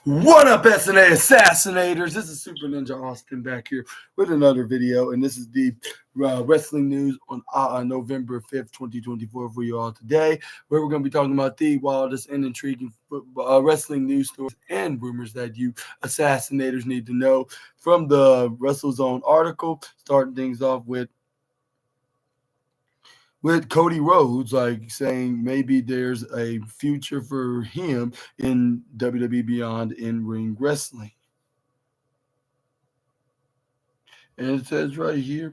What up, SNA Assassinators? This is Super Ninja Austin back here with another video, and this is the wrestling news on November 5th, 2024 for you all today, where we're going to be talking about the wildest and intriguing wrestling news stories and rumors that you Assassinators need to know from the WrestleZone article, starting things off with Cody Rhodes, like saying maybe there's a future for him in WWE Beyond in-ring wrestling. And it says right here,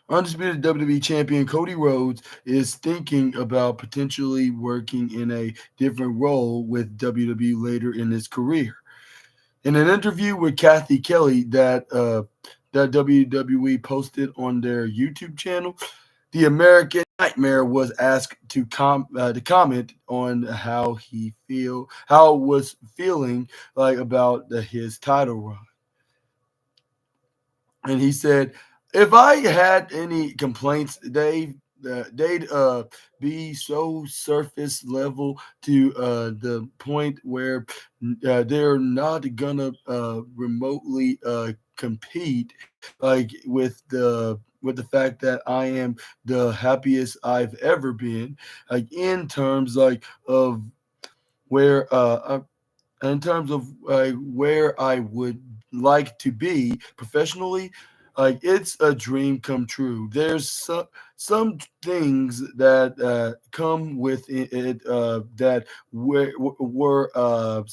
undisputed WWE champion Cody Rhodes is thinking about potentially working in a different role with WWE later in his career. In an interview with Kathy Kelly that WWE posted on their YouTube channel, the American Nightmare was asked to comment on how was feeling like about his title run, and he said, "If I had any complaints, they'd be so surface level to the point where they're not gonna remotely compete like with the fact that I am the happiest I've ever been, like in terms like of where where I would like to be professionally, like it's a dream come true. There's some things that come with it that were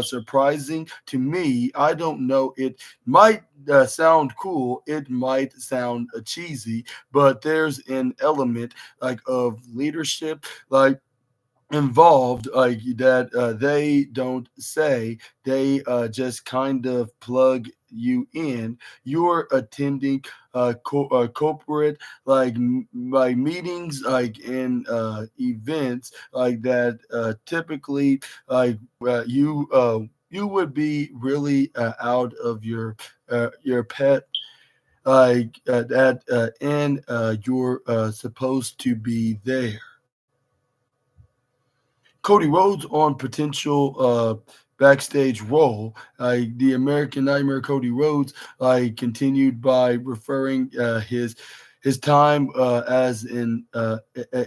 surprising to me. I don't know. It might sound cool. It might sound cheesy, but there's an element like of leadership, like involved, like that they don't say. They just kind of plug you in. You're attending corporate like meetings like in events like that typically like you would be really out of your pet and you're supposed to be there. Cody Rhodes on potential backstage role. The American Nightmare Cody Rhodes continued by referring his time as an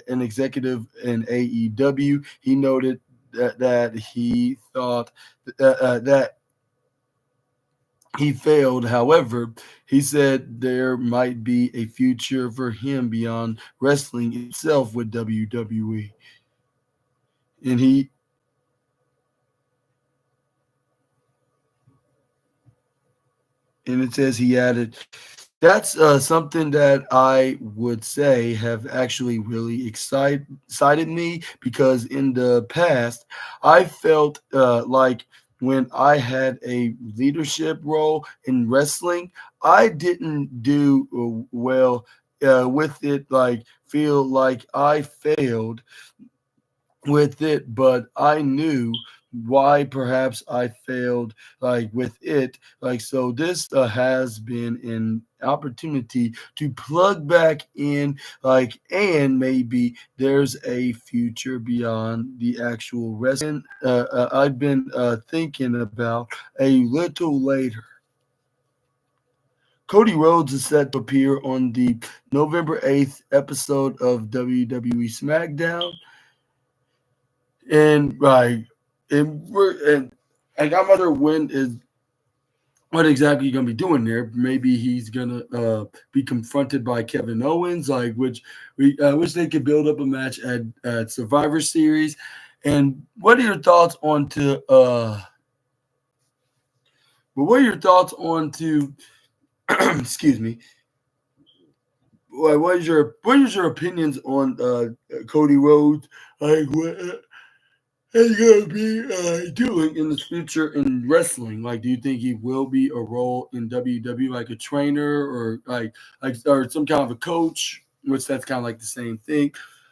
executive in AEW. He noted that he thought that he failed. However, he said there might be a future for him beyond wrestling itself with WWE. And it says he added, that's something that I would say have actually really excited me, because in the past, I felt like when I had a leadership role in wrestling, I didn't do well with it, like feel like I failed with it, but I knew why perhaps I failed like with it. Like, so this has been an opportunity to plug back in, like, and maybe there's a future beyond the actual wrestling. I've been thinking about a little later. Cody Rhodes is set to appear on the November 8th episode of WWE SmackDown. And I'm not sure what exactly he's gonna be doing there. Maybe he's gonna be confronted by Kevin Owens, like which they could build up a match at Survivor Series. And what are your thoughts on to what are your thoughts on to excuse me? What is your opinions on Cody Rhodes? Like what? He's gonna be doing in the future in wrestling? Like, do you think he will be a role in WWE, like a trainer or or some kind of a coach? Which that's kind of like the same thing,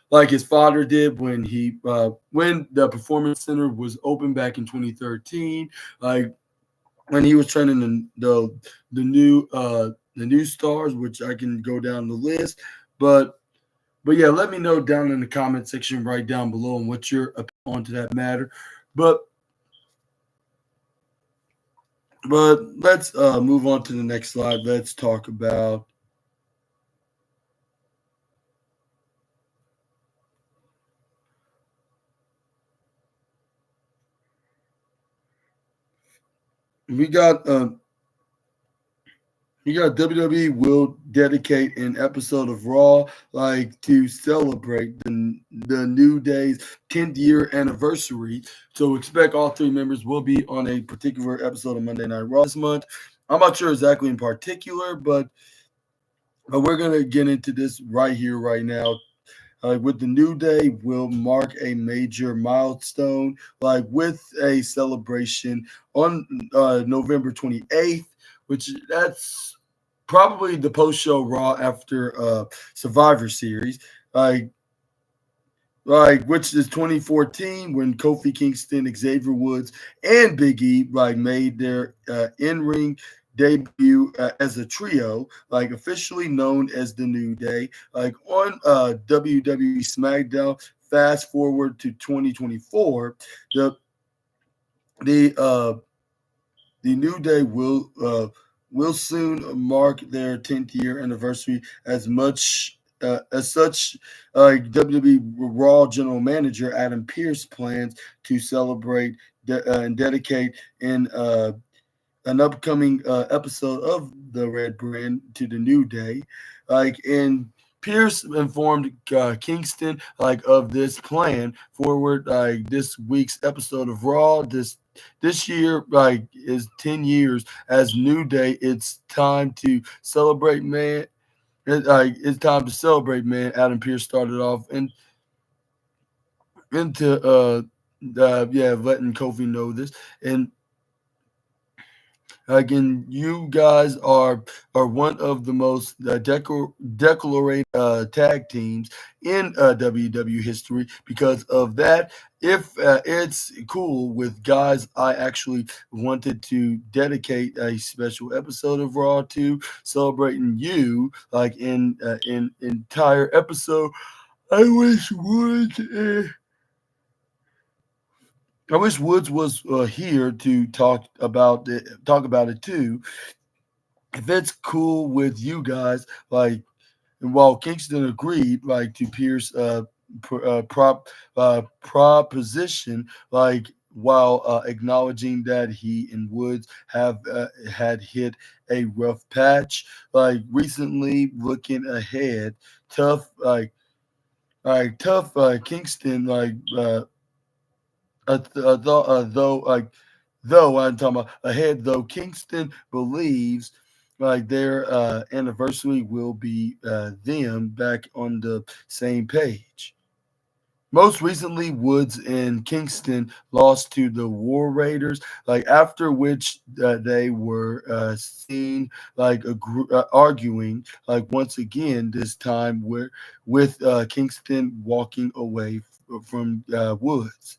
like his father did when the Performance Center was open back in 2013. Like when he was training the new stars, which I can go down the list, but. But yeah, let me know down in the comment section right down below on what your opinion on to that matter. But But let's move on to the next slide. Let's talk about we got WWE will dedicate an episode of Raw like to celebrate the New Day's 10th year anniversary. So expect all three members will be on a particular episode of Monday Night Raw this month. I'm not sure exactly in particular, but we're gonna get into this right here, right now. With the New Day will mark a major milestone, like with a celebration on November 28th, which that's probably the post-show Raw after Survivor Series. Like which is 2014 when Kofi Kingston, Xavier Woods, and Big E made their in-ring debut as a trio, officially known as the New Day, on WWE SmackDown. Fast forward to 2024, the the uh, the New Day will soon mark their 10th year anniversary. As such, WWE Raw General Manager Adam Pearce plans to celebrate and dedicate an upcoming episode of the Red Brand to the New Day. And Pierce informed Kingston of this plan forward this week's episode of Raw. This year is 10 years as New Day. It's time to celebrate, man. It's time to celebrate, man. Adam Pierce started off into letting Kofi know this. And again, you guys are one of the most declared tag teams in WWE history. Because of that, if it's cool with guys, I actually wanted to dedicate a special episode of Raw to celebrating you, in entire episode. I wish Woods. I wish Woods was here to talk about it too. If it's cool with you guys, and while Kingston agreed, to Pierce proposition, while acknowledging that he and Woods have had hit a rough patch, recently. Looking ahead, tough, tough Kingston, though I'm talking about ahead, though Kingston believes their anniversary will be them back on the same page. Most recently, Woods and Kingston lost to the War Raiders, after which they were seen arguing, once again. This time, with Kingston walking away from Woods.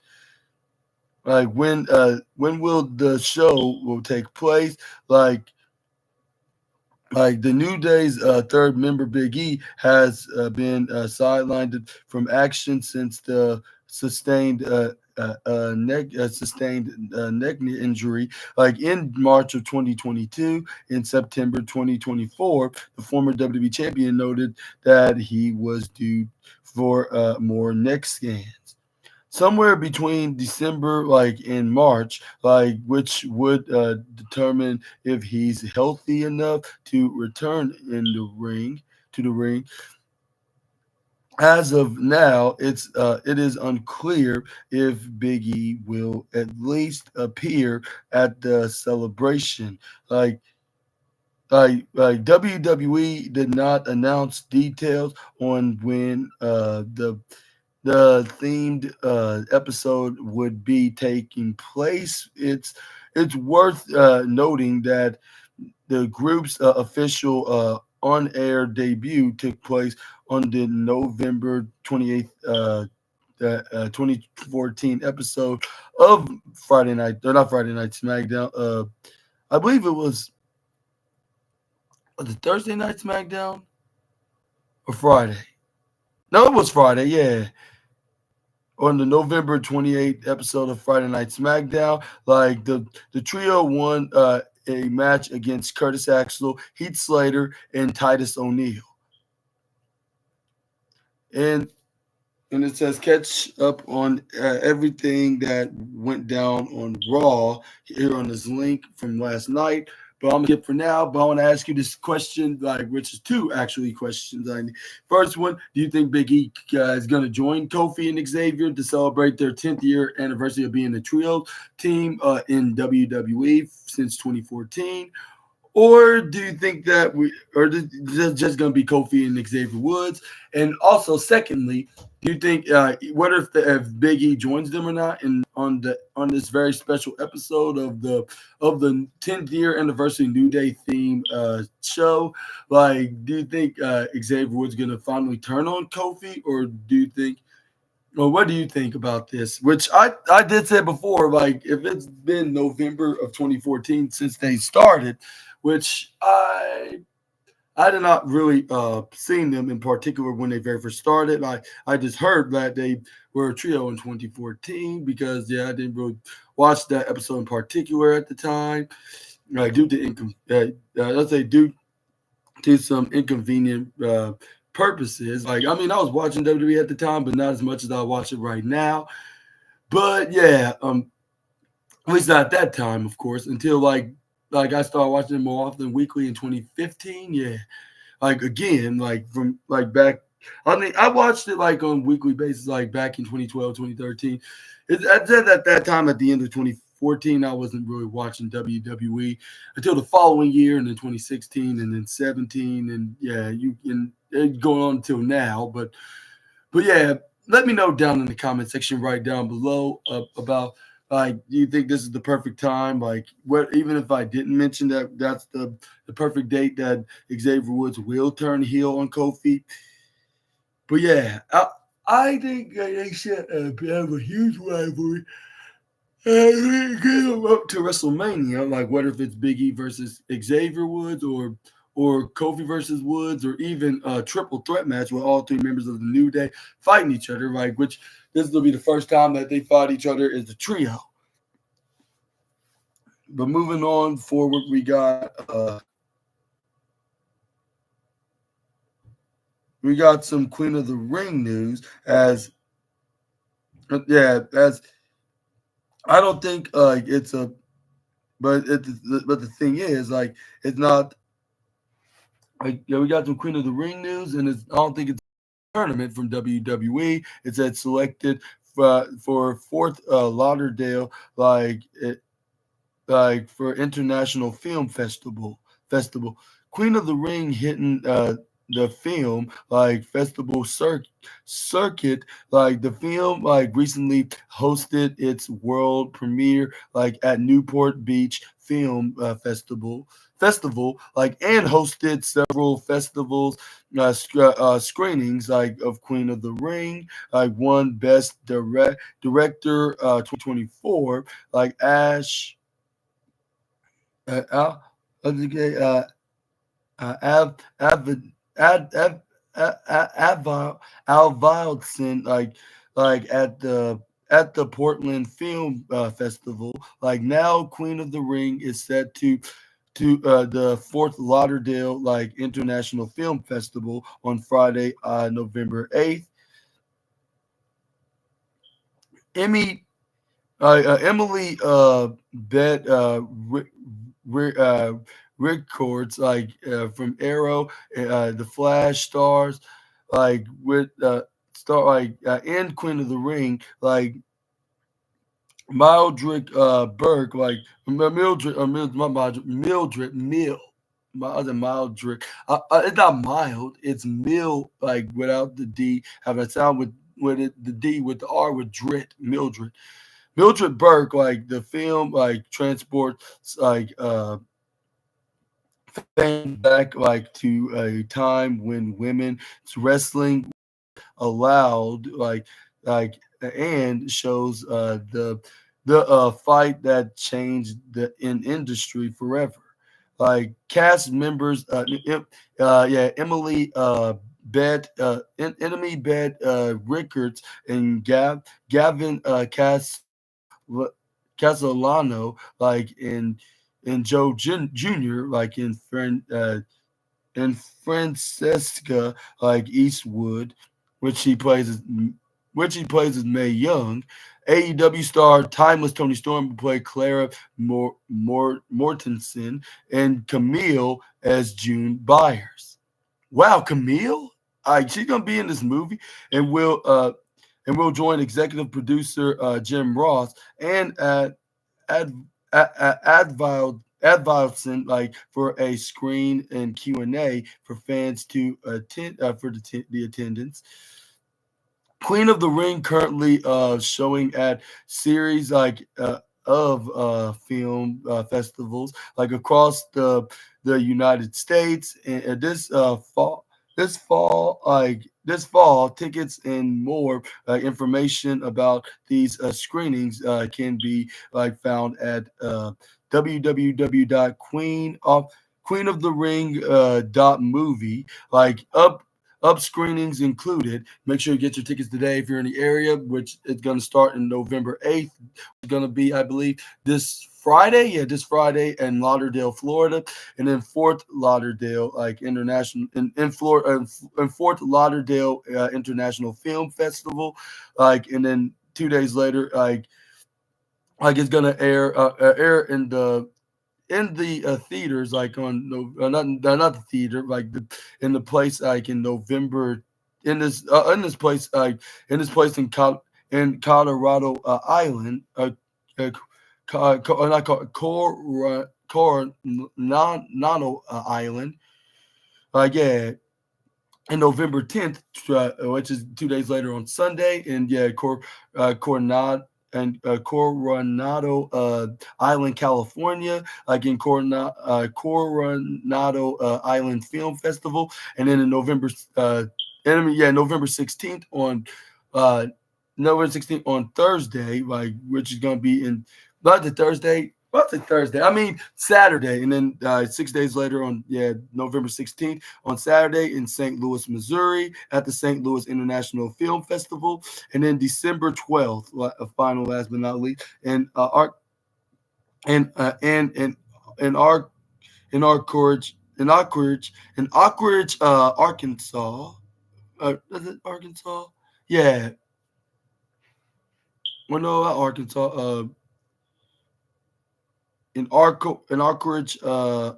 When will the show will take place? The New Day's third member, Big E, has been sidelined from action since the sustained neck injury, in March of 2022. In September 2024, the former WWE champion noted that he was due for more neck scans somewhere between December and March, which would determine if he's healthy enough to return in the ring to the ring. As of now, it is unclear if Big E will at least appear at the celebration. WWE did not announce details on when the themed episode would be taking place. It's worth noting that the group's official on-air debut took place on the November 28th, 2014 episode of Friday Night, or not Friday Night SmackDown. I believe it was it Thursday Night SmackDown or Friday? No, it was Friday. Yeah, on the November 28th episode of Friday Night SmackDown. The trio won a match against Curtis Axel, Heath Slater, and Titus O'Neil. And and it says catch up on everything that went down on Raw here on this link from last night. But I'm gonna skip for now. But I want to ask you this question, like which is two actually questions. First one: do you think Big E is gonna join Kofi and Xavier to celebrate their 10th year anniversary of being a trio team in WWE since 2014? Or do you think that this just going to be Kofi and Xavier Woods? And also, secondly, do you think what if Big E joins them or not? And on this very special episode of the 10th year anniversary New Day theme show, like, do you think Xavier Woods going to finally turn on Kofi, or do you think? Well, what do you think about this? Which I did say before, like if it's been November of 2014 since they started, which I did not really seen them in particular when they very first started. I just heard that they were a trio in 2014 because I didn't really watch that episode in particular at the time. Due to let's say due to some inconvenient purposes. Like, I mean, I was watching WWE at the time, but not as much as I watch it right now. But yeah, at least not at that time, of course, until like I started watching it more often weekly in 2015. Yeah, like again, like from like back. I mean, I watched it like on weekly basis, like back in 2012, 2013. I said at that time, at the end of 2014, I wasn't really watching WWE until the following year, and then 2016, and then 17, and yeah, you can going on until now. But yeah, let me know down in the comment section right down below about like, do you think this is the perfect time? Like, what even if I didn't mention that that's the perfect date that Xavier Woods will turn heel on Kofi. But yeah, I think they should have a huge rivalry. And get them up to WrestleMania. Like, what if it's Big E versus Xavier Woods, or Kofi versus Woods, or even a triple threat match with all three members of the New Day fighting each other, like which this will be the first time that they fought each other as a trio. But moving on forward, we got some Queen of the Ring news as as I don't think it's a but the thing is like it's not like we got some Queen of the Ring news, and I don't think it's tournament from WWE. It said selected for Fort Lauderdale, like for International Film Festival. Queen of the Ring hitting the film like festival circuit. Like the film like recently hosted its world premiere like at Newport Beach Film Festival, like, and hosted several festivals screenings like of Queen of the Ring, like won Best Director 2024, like Ash Al uh, Av Avid Ad Av Al Wildson, like at the Portland Film Festival. Like now, Queen of the Ring is set to the Fort Lauderdale like International Film Festival on Friday, November 8th. Emmy Emily Bet Rick, records like from Arrow, the Flash stars, like with star like and Queen of the Ring, like Mildred Burke, like Mildred Mill. My other Mildred, it's not mild. It's Mill, like without the D. Have a sound with it, the D with the R with Drit. Mildred Burke, like the film, like transports like fans back like to a time when women's wrestling allowed like and shows the fight that changed the industry forever. Like cast members, Emily Enemy Bet Rickards and Gavin Castellano, like in and Jr. like and Francesca like Eastwood, which he plays as which he plays as Mae Young. AEW star Timeless Tony Storm will play Clara Mortensen, and Camille as June Byers. Wow, Camille! She's gonna be in this movie, and will join executive producer Jim Ross and Ad, Advilson like for a screen and Q&A for fans to attend for the attendance. Queen of the Ring currently showing at series like of film festivals like across the United States, and this fall tickets and more information about these screenings can be like found at www.queenofthering dot movie like up screenings included. Make sure you get your tickets today if you're in the area, which is going to start in November 8th. It's going to be, I believe, this Friday. Yeah, this Friday in Lauderdale, Florida. And then Fort Lauderdale, like international, in Florida, in Fort Lauderdale International Film Festival. And then 2 days later, it's going to air in the theaters, like on no, not the theater, like in the place, like in November, in this place in Colorado Island, not Coronado Island, yeah, and November 10th, which is 2 days later on Sunday, and yeah, Coronado Island, California, like in Coronado Island Film Festival, and then in November 16th uh, on Thursday, like which is gonna be in not the Thursday. Well, it's Thursday. I mean Saturday, and then 6 days later on November 16th on Saturday in St. Louis, Missouri, at the St. Louis International Film Festival, and then December 12th, final last but not least, and and and our in Anchorage, Arkansas. Is it Arkansas? Yeah, well, no, not Arkansas. In Anchorage, uh,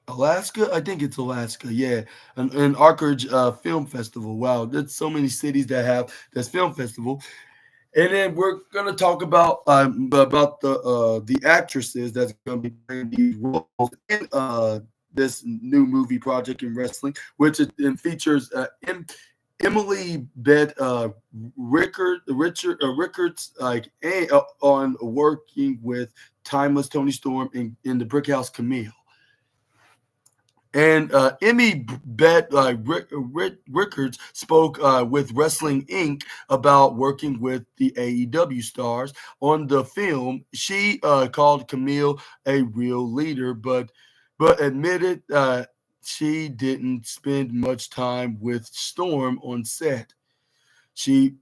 Alaska. I think it's Alaska. Yeah, an Anchorage Film Festival. Wow, there's so many cities that have this film festival. And then we're gonna talk about the actresses that's gonna be playing these roles in this new movie project in wrestling, which it features Emily Beth Rickards, on working with Timeless Tony Storm in the Brickhouse Camille. And Emmy Rickards spoke with Wrestling Inc. about working with the AEW stars on the film. She called Camille a real leader, but admitted she didn't spend much time with Storm on set. She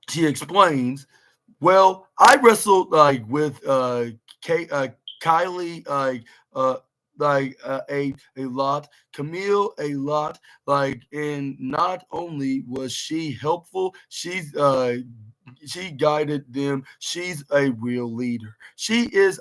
she explains, well, I wrestled with Kylie uh, a lot, Camille a lot, and not only was she helpful, she guided them. She's a real leader. She is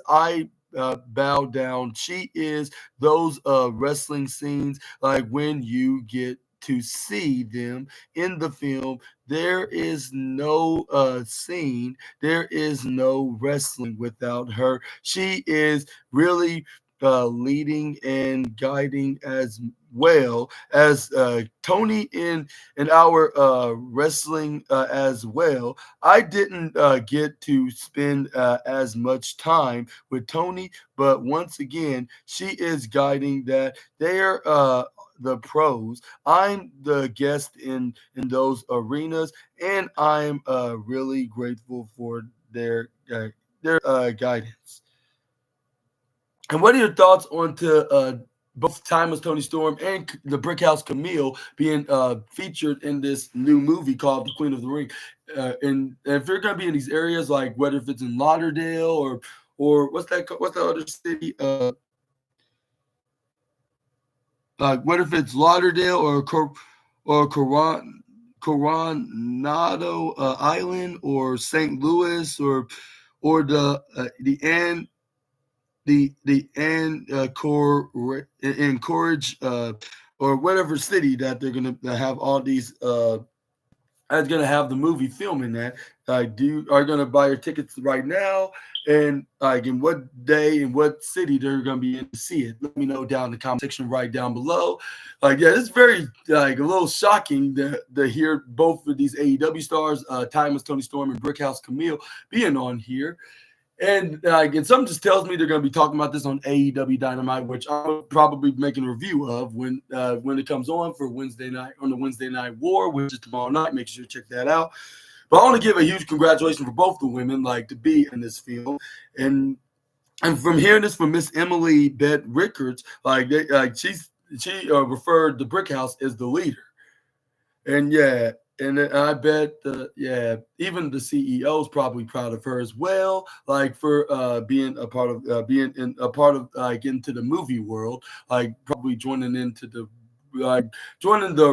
bow down. She is those wrestling scenes like when you get to see them in the film. There is no scene, there is no wrestling without her. She is really leading and guiding as well as Tony in our wrestling as well. I didn't get to spend as much time with Tony, but once again, she is guiding that. They're the pros. I'm the guest in those arenas, and I'm really grateful for their guidance. And what are your thoughts on to both Timeless Tony Storm and the Brickhouse Camille being featured in this new movie called The Queen of the Ring. And if they're going to be in these areas, like whether if it's in Lauderdale or what's the other city? Like what if it's Lauderdale or Coronado Island or St. Louis or the encourage or whatever city that they're gonna have all these that's gonna have the movie filming that. Do are gonna buy your tickets right now, and like in what day and what city they're gonna be in to see it. Let me know down in the comment section right down below. Like, yeah, it's very like a little shocking to hear both of these AEW stars, Timeless Tony Storm and Brickhouse Camille, being on here. And something just tells me they're going to be talking about this on AEW Dynamite, which I'll probably be making a review of when it comes on for Wednesday night on the Wednesday Night War, which is tomorrow night. Make sure you check that out. But I want to give a huge congratulations for both the women, like to be in this film, and from hearing this from Miss Emily Beth Rickards, she referred the Brick House as the leader. And yeah, and I bet even the CEO is probably proud of her as well, like for being a part of like into the movie world, like probably joining the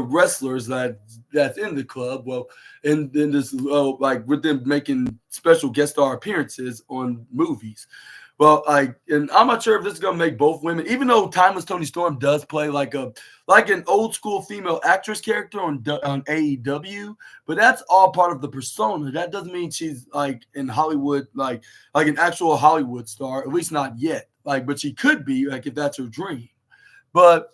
wrestlers that's in the club. Well, and then this like with them making special guest star appearances on movies. Well, and I'm not sure if this is gonna make both women, even though Timeless Tony Storm does play like an old school female actress character on AEW, but that's all part of the persona. That doesn't mean she's like in Hollywood, like an actual Hollywood star, at least not yet. Like, but she could be, like if that's her dream. But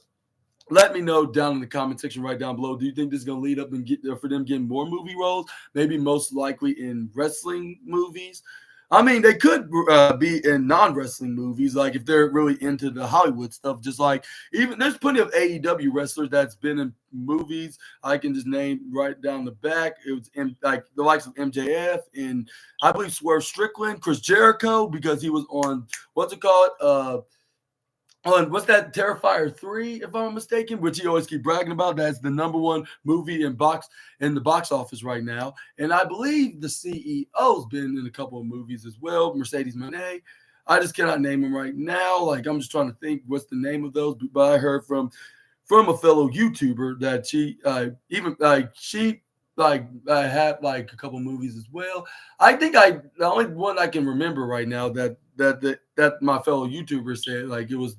let me know down in the comment section right down below. Do you think this is going to lead up and get for them getting more movie roles? Maybe most likely in wrestling movies. I mean, they could be in non-wrestling movies, like if they're really into the Hollywood stuff. Just like even there's plenty of AEW wrestlers that's been in movies. I can just name right down the back. It was like the likes of MJF and I believe Swerve Strickland, Chris Jericho, because he was on what's it called? On what's that, Terrifier 3, if I'm mistaken, which he always keep bragging about. That's the number one movie in the box office right now. And I believe the CEO's been in a couple of movies as well, Mercedes Monet. I just cannot name him right now. Like I'm just trying to think what's the name of those. But I heard from a fellow YouTuber that she had like a couple movies as well. I think the only one I can remember right now that my fellow YouTuber said, like it was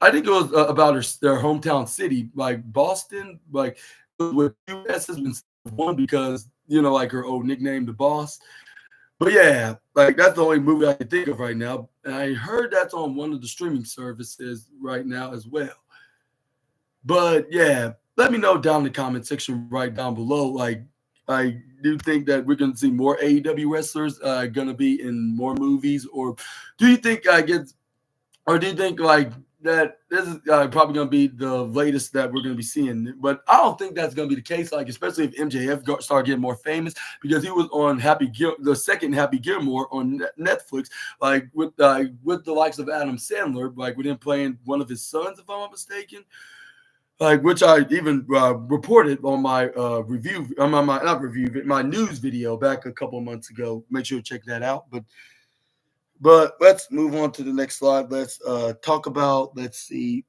I think it was about their hometown city, like Boston, like with two S's instead of one because like her old nickname, the Boss. But yeah, like that's the only movie I can think of right now, and I heard that's on one of the streaming services right now as well. But yeah, let me know down in the comment section right down below. Like, I do think that we're going to see more AEW wrestlers going to be in more movies, or do you think or do you think like that this is probably going to be the latest that we're going to be seeing? But I don't think that's going to be the case. Like, especially if MJF start getting more famous, because he was on the second Happy Gilmore on Netflix, like with the likes of Adam Sandler, like with him playing one of his sons, if I'm not mistaken. Like which I even reported on my review, my news video back a couple of months ago. Make sure to check that out. But let's move on to the next slide. Let's talk about. Let's see.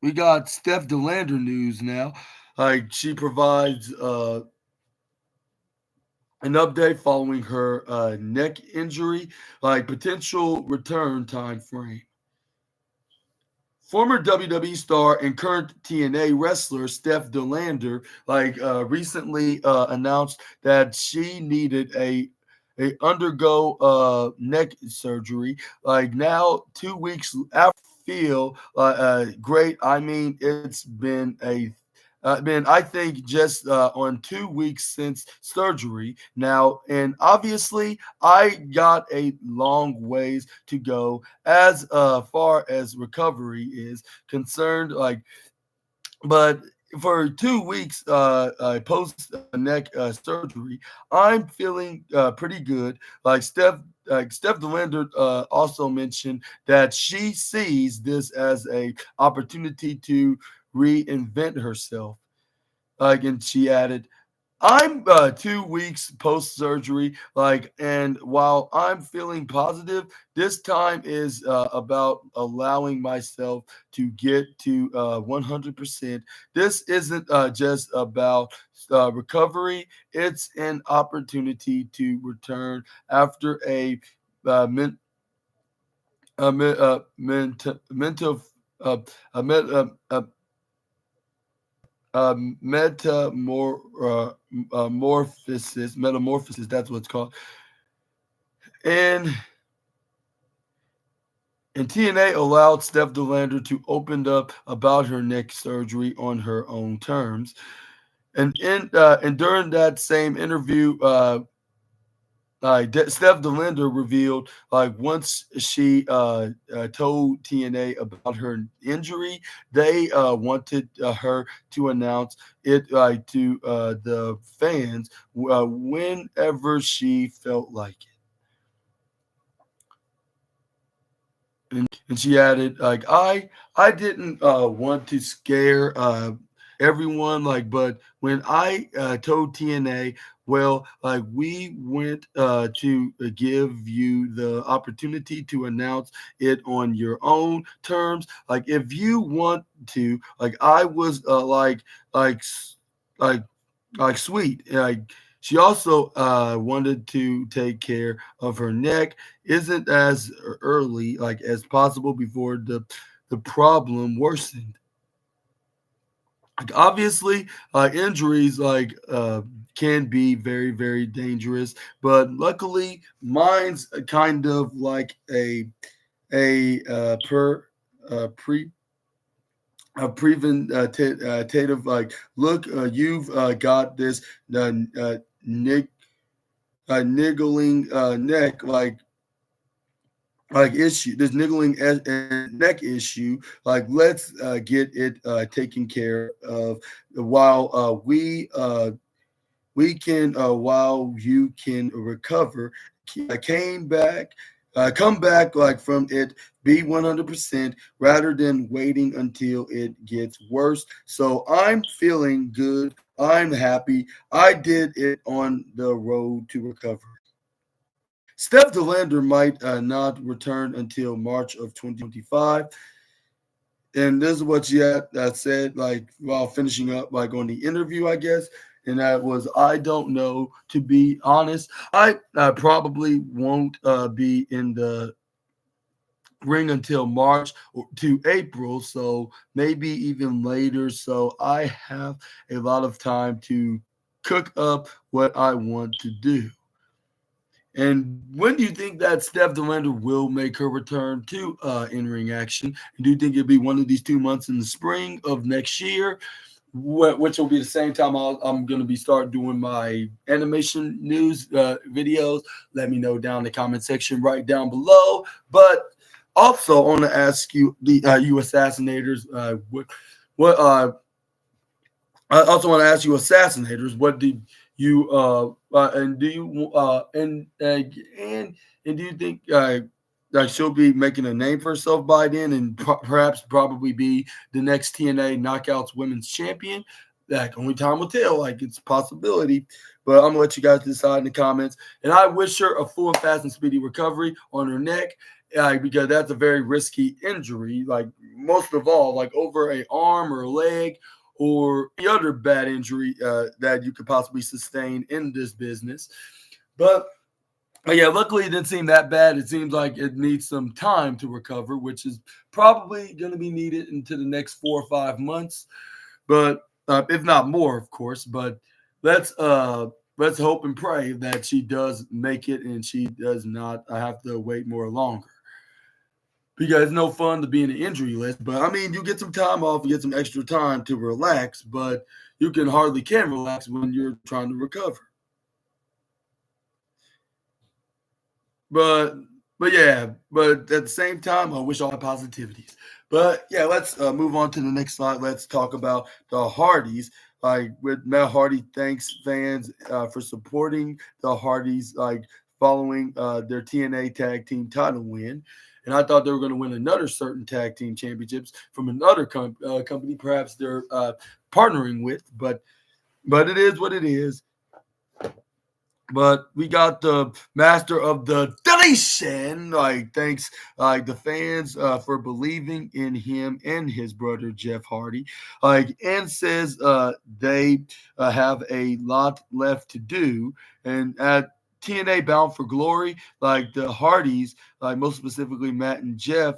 We got Steph DeLander news now. Like she provides an update following her neck injury, like potential return time frame. Former WWE star and current TNA wrestler Steph DeLander, recently announced that she needed a undergo neck surgery. Like now, 2 weeks after, feel great. I mean, it's been I think just on 2 weeks since surgery now, and obviously I got a long ways to go as far as recovery is concerned. But for 2 weeks post neck surgery, I'm feeling pretty good. Steph DeLander also mentioned that she sees this as a opportunity to reinvent herself. And she added, I'm 2 weeks post surgery, and while I'm feeling positive, this time is about allowing myself to get to 100%. This isn't just about recovery, it's an opportunity to return after uh, men, mental uh, a, met, metamorphosis, that's what it's called. And and TNA allowed Steph DeLander to open up about her neck surgery on her own terms. And during that same interview, Steph DeLander revealed, once she told TNA about her injury, they wanted her to announce it to the fans whenever she felt like it. And she added, I didn't want to scare everyone, but when I told TNA, well, we went to give you the opportunity to announce it on your own terms. If you want to, I was like like sweet. She also wanted to take care of her neck, isn't as early as possible before the problem worsened. Obviously, injuries can be very very dangerous, but luckily mine's kind of like a per pre preventative, look, you've got this uh, nig- niggling neck issue, this niggling neck issue. Let's get it taken care of while we can while you can recover. Came back come back from it, be 100% rather than waiting until it gets worse. So I'm feeling good, I'm happy, I did it on the road to recovery. Steph DeLander might not return until March of 2025. And this is what she had said, while finishing up, on the interview, I guess. And that was, I don't know, to be honest. I probably won't be in the ring until March to April, so maybe even later. So I have a lot of time to cook up what I want to do. And when do you think that Steph DeLander will make her return to in-ring action? Do you think it'll be one of these 2 months in the spring of next year, which will be the same time I'm going to be start doing my animation news videos? Let me know down in the comment section right down below. But also, I want to ask you, you assassinators, what I also want to ask you, assassinators, what did you and do you and do you think that she'll be making a name for herself by then, and perhaps probably be the next TNA Knockouts Women's Champion? Only time will tell. It's a possibility, but I'm gonna let you guys decide in the comments. And I wish her a full and fast and speedy recovery on her neck, because that's a very risky injury. Most of all, over a arm or a leg or any other bad injury that you could possibly sustain in this business. But yeah, luckily it didn't seem that bad. It seems like it needs some time to recover, which is probably going to be needed into the next 4 or 5 months, but if not more, of course. But let's uh, let's hope and pray that she does make it and she does not have to wait more longer, because it's no fun to be in the injury list. But I mean, you get some time off, you get some extra time to relax, but you can relax when you're trying to recover. But but yeah, but at the same time, I wish all my positivities. But yeah, let's move on to the next slide. Let's talk about the Hardys. Like with Matt Hardy, thanks fans for supporting the Hardys. Like following their TNA Tag Team title win, and I thought they were going to win another certain tag team championships from another company, perhaps they're partnering with. But it is what it is. But we got the master of the deletion. Like, thanks, like the fans for believing in him and his brother Jeff Hardy. Like, and says they have a lot left to do. And at TNA Bound for Glory, like the Hardys, like most specifically Matt and Jeff,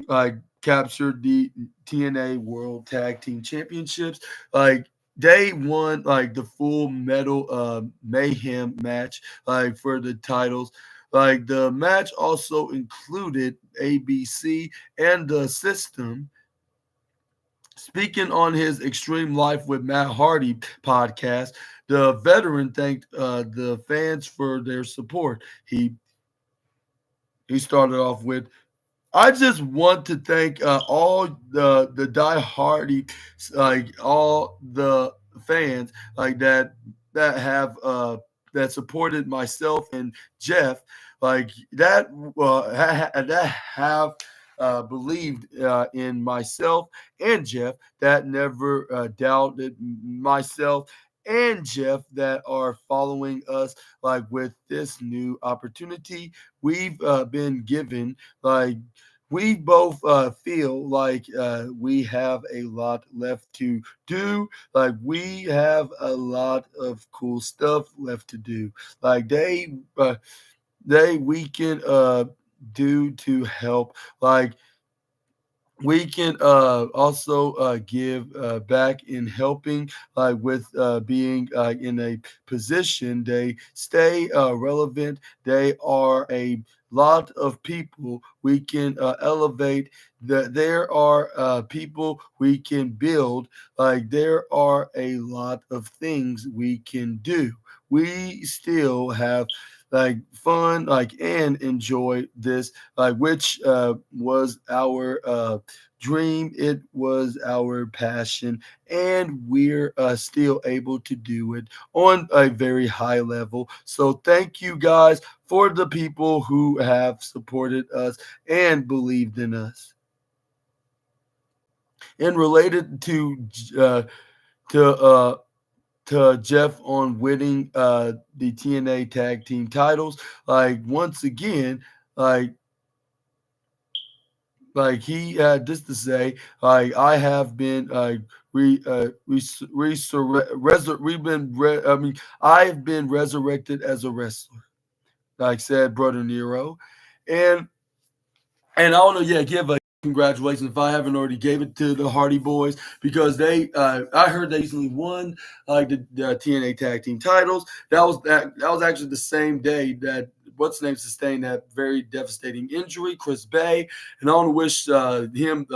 like captured the TNA World Tag Team Championships. Like they won like the full metal mayhem match like for the titles. Like the match also included ABC and the system. Speaking on his Extreme Life with Matt Hardy podcast, the veteran thanked the fans for their support. He started off with, I just want to thank all the die-hardy, like all the fans, like that supported myself and Jeff, like that have believed in myself and Jeff, that never doubted myself and Jeff, that are following us like with this new opportunity we've been given. Like we both feel like we have a lot left to do. Like we have a lot of cool stuff left to do. Like they we can do to help. Like we can also give back in helping with being in a position they stay relevant. They are a lot of people we can elevate. That there are people we can build. Like there are a lot of things we can do. We still have like fun like and enjoy this, like which was our dream. It was our passion, and we're still able to do it on a very high level. So thank you guys for the people who have supported us and believed in us. And related uh, to uh, to Jeff on winning the TNA tag team titles, like once again, like he had this to say, like I have been I mean I have been resurrected as a wrestler, like said brother Nero. and And I want to, yeah, give a congratulations if I haven't already gave it to the Hardy Boys, because I heard they recently won like the TNA Tag Team titles. That was actually the same day that what's name sustained that very devastating injury, Chris Bay. And I want to wish him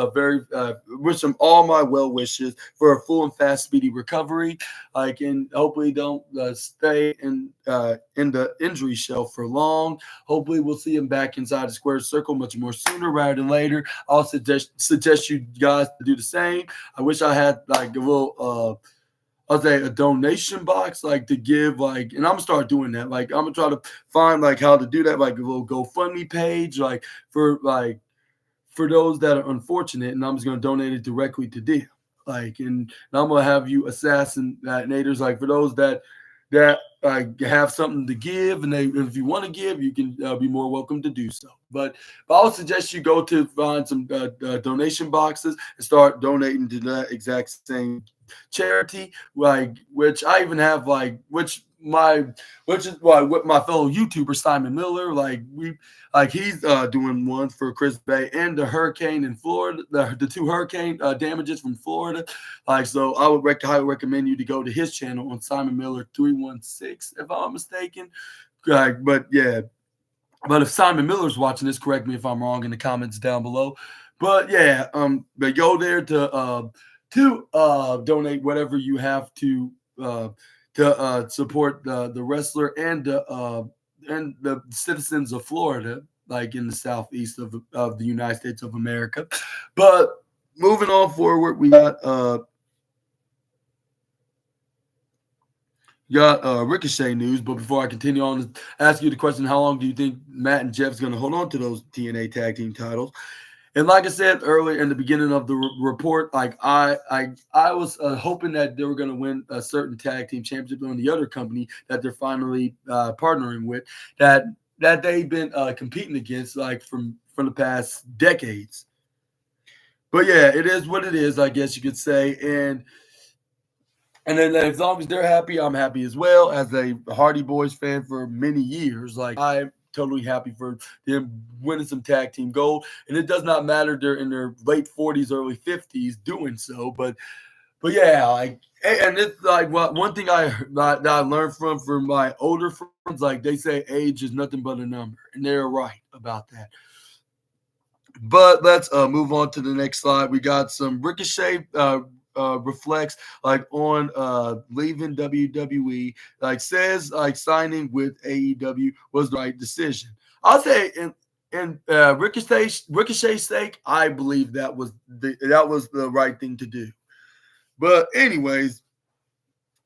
wish him all my well wishes for a full and fast, speedy recovery. Like, and hopefully don't stay in the injury shelf for long. Hopefully, we'll see him back inside the square circle much more sooner rather than later. I'll suggest you guys to do the same. I wish I had like a little I'll say a donation box like to give, like, and I'm gonna start doing that. Like I'm gonna try to find like how to do that, like a little GoFundMe page, for those that are unfortunate, and I'm just gonna donate it directly to them. Like, and I'm gonna have you assassinators, like for those that have something to give, and if you want to give, you can be more welcome to do so. But I would suggest you go to find some donation boxes and start donating to that exact same charity, like which I even have, like which is why with my fellow YouTuber Simon Miller, he's doing one for Chris Bay and the hurricane in Florida, the two hurricane damages from Florida. Like, so I would highly recommend you to go to his channel on Simon Miller 316, if I'm not mistaken. But yeah, but if Simon Miller's watching this, correct me if I'm wrong in the comments down below. But yeah, but go there to donate whatever you have to support the wrestler and the citizens of Florida, like in the southeast of the United States of America. But moving on forward, we got Ricochet news. But before I continue on to ask you the question, how long do you think Matt and Jeff's going to hold on to those TNA tag team titles? And like I said earlier in the beginning of the report, like I was hoping that they were going to win a certain tag team championship on the other company that they're finally partnering with, that they've been competing against like from the past decades. But yeah, it is what it is, I guess you could say. And then as long as they're happy, I'm happy as well. As a Hardy Boys fan for many years, like I'm totally happy for them winning some tag team gold. And it does not matter they're in their late 40s, early 50s doing so. But yeah, like and it's like one thing that I learned from my older friends, like they say age is nothing but a number, and they're right about that. But let's move on to the next slide. We got some Ricochet reflects like on leaving WWE. Like says like signing with AEW was the right decision. I'll say in Ricochet's sake, I believe that was the right thing to do. But anyways,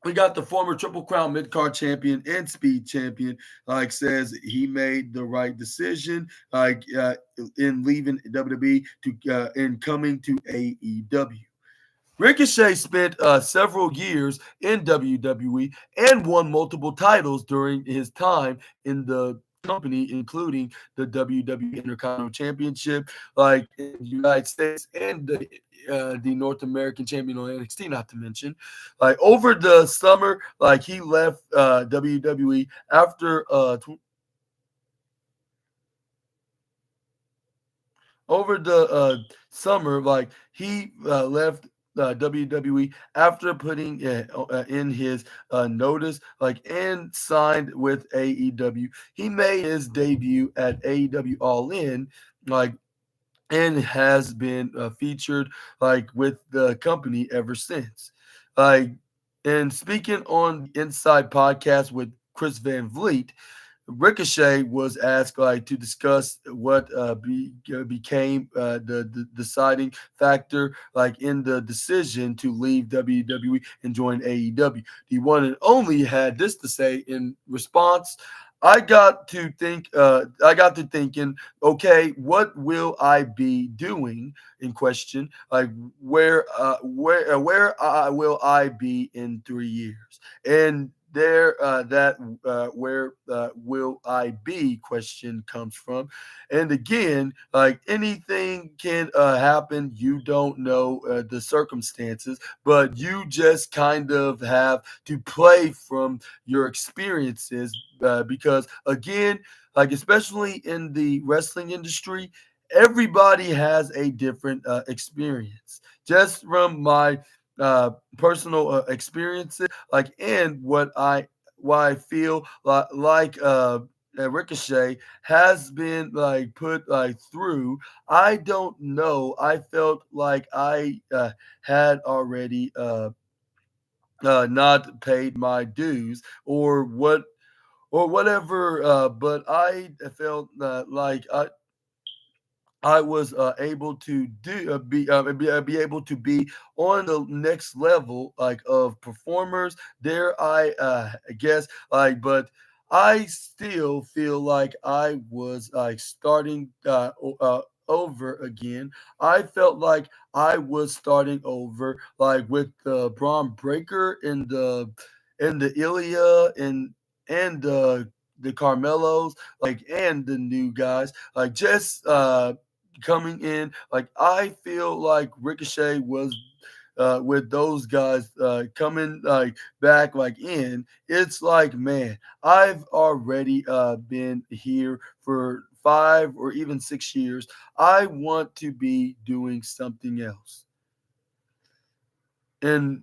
we got the former Triple Crown Mid Card Champion and Speed Champion. Like says he made the right decision. Like in leaving WWE to and coming to AEW. Ricochet spent several years in WWE and won multiple titles during his time in the company, including the WWE Intercontinental Championship, like in the United States, and the North American Champion on NXT, not to mention. Like over the summer, like he left WWE after over the summer, like he left WWE after putting in his notice, like and signed with AEW. He made his debut at AEW All In, like and has been featured like with the company ever since. Like, and speaking on the Inside podcast with Chris Van Vliet, Ricochet was asked like to discuss what became the deciding factor like in the decision to leave WWE and join AEW. The one and only had this to say in response. I got to thinking, okay, what will I be doing in question? Like where will I be in 3 years? And there that where will I be question comes from. And again, like anything can happen. You don't know the circumstances, but you just kind of have to play from your experiences because again, like especially in the wrestling industry, everybody has a different experience. Just from my personal experiences, like and what I feel Ricochet has been like put like through. I don't know. I felt like I had already not paid my dues or whatever. But I felt like I was able to be able to be on the next level like of performers. There, I guess like, but I still feel like I was like starting over again. I felt like I was starting over like with the Braun Breaker in the Ilya and the Carmelos like and the new guys like just coming in. Like I feel like Ricochet was with those guys coming like back like in. It's like man, I've already been here for 5 or even 6 years. I want to be doing something else. And